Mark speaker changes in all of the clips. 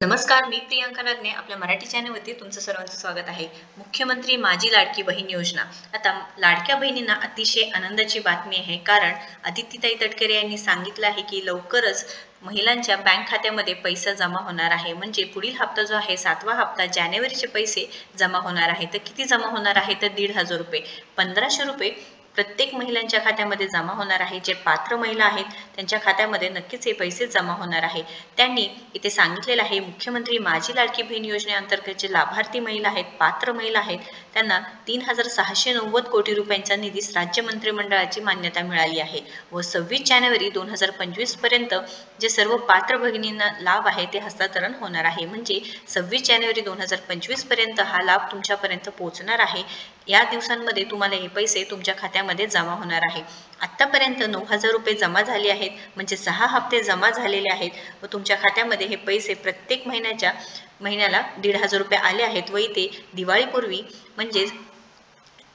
Speaker 1: नमस्कार, मी प्रियांका नगने आपल्या मराठी चॅनलवरती तुमचं सर्वांचं स्वागत आहे। मुख्यमंत्री माझी लाडकी बहीण योजना। आता लाडक्या बहिणींना अतिशय आनंदाची बातमी आहे, कारण अदितीताई तटकरे यांनी सांगितलं आहे की लवकरच महिलांच्या बँक खात्यामध्ये पैसा जमा होणार आहे। म्हणजे पुढील हप्ता जो आहे 7वा हप्ता जानेवारीचे पैसे जमा होणार आहे। तर किती जमा होणार आहे तर 1,500 रुपये, 1500 रुपये प्रत्येक महिलांच्या खात्यामध्ये जमा होणार आहे। जे पात्र महिला आहेत त्यांच्या खात्यामध्ये नक्कीच हे पैसे जमा होणार आहे। त्यांनी इथे सांगितलेलं आहे मुख्यमंत्री माझी लाडकी बहीण योजनेअंतर्गत जे लाभार्थी महिला आहेत, पात्र महिला आहेत, त्यांना 3,690 कोटी रुपयांचा निधी राज्य मंत्रिमंडळाची मान्यता मिळाली आहे व 26 जानेवारी 2025 पर्यंत जे सर्व पात्र भगिनींना लाभ आहे ते हस्तांतरण होणार आहे। म्हणजे 26 जानेवारी 2025 पर्यंत हा लाभ तुमच्यापर्यंत पोहोचणार आहे। या दिवसांमध्ये तुम्हाला हे पैसे तुमच्या खात्यामध्ये जमा होणार आहे। आतापर्यंत 9,000 रुपये जमा झाले आहेत, म्हणजे 6 हप्ते जमा झालेले आहेत व तुमच्या खात्यामध्ये हे पैसे प्रत्येक महिन्याला 1,500 रुपये आले आहेत व इथे दिवाळीपूर्वी म्हणजे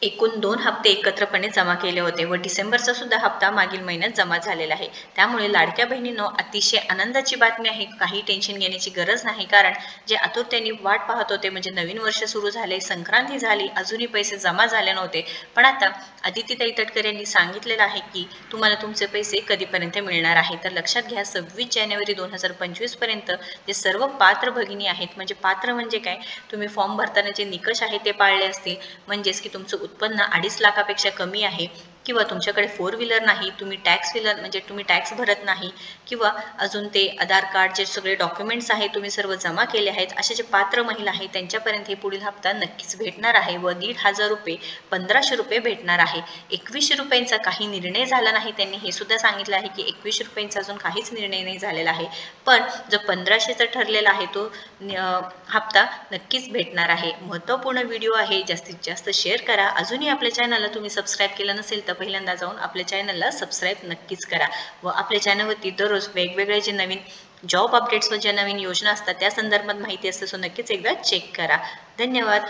Speaker 1: एकूण 2 हप्ते एकत्रपणे जमा केले होते व डिसेंबरचा सुद्धा हप्ता मागील महिन्यात जमा झालेला आहे। त्यामुळे लाडक्या बहिणींनो अतिशय आनंदाची बातमी आहे, काही टेन्शन घेण्याची गरज नाही, कारण जे आतुरतेने वाट पाहत होते म्हणजे नवीन वर्ष सुरू झाले, संक्रांती झाली, अजूनही पैसे जमा झाले नव्हते, पण आता अदितीताई तटकरे यांनी सांगितलेलं आहे की तुम्हाला तुमचे पैसे कधीपर्यंत मिळणार आहे। तर लक्षात घ्या, 26 जानेवारी 2025 पर्यंत जे सर्व पात्र भगिनी आहेत, म्हणजे पात्र म्हणजे काय, तुम्ही फॉर्म भरताना जे निकष आहे ते पाळले असतील, म्हणजेच की तुमचं उत्पन्न 2.5 लाखापेक्षा कमी आहे किंवा तुमच्याकडे 4 व्हीलर नाही, तुम्ही टॅक्स भरत नाही, किंवा अजून ते आधार कार्ड जे सगळे डॉक्युमेंट्स आहेत तुम्ही सर्व जमा केले आहेत, असे जे पात्र महिला आहेत त्यांच्यापर्यंत हे पुढील हप्ता नक्कीच भेटणार आहे व 1,500 रुपये, 1500 रुपये भेटणार आहे। 2100 रुपयांचा काही निर्णय झाला नाही, त्यांनी हे सुद्धा सांगितलं आहे की 2100 रुपयांचा अजून काहीच निर्णय नाही झालेला आहे, पण जो 1500चा ठरलेला आहे तो हप्ता नक्कीच भेटणार आहे। महत्त्वपूर्ण व्हिडिओ आहे, जास्तीत जास्त शेअर करा। अजूनही आपल्या चॅनलला तुम्ही सबस्क्राईब केलं नसेल तर पहिल्यांदा जाऊन आपल्या चॅनलला सबस्क्राईब नक्कीच करा व आपल्या चॅनलवरती दररोज वेगवेगळे जे नवीन जॉब अपडेट्स व ज्या नवीन योजना असतात त्या संदर्भात माहिती असते, सो नक्कीच एकदा चेक करा। धन्यवाद।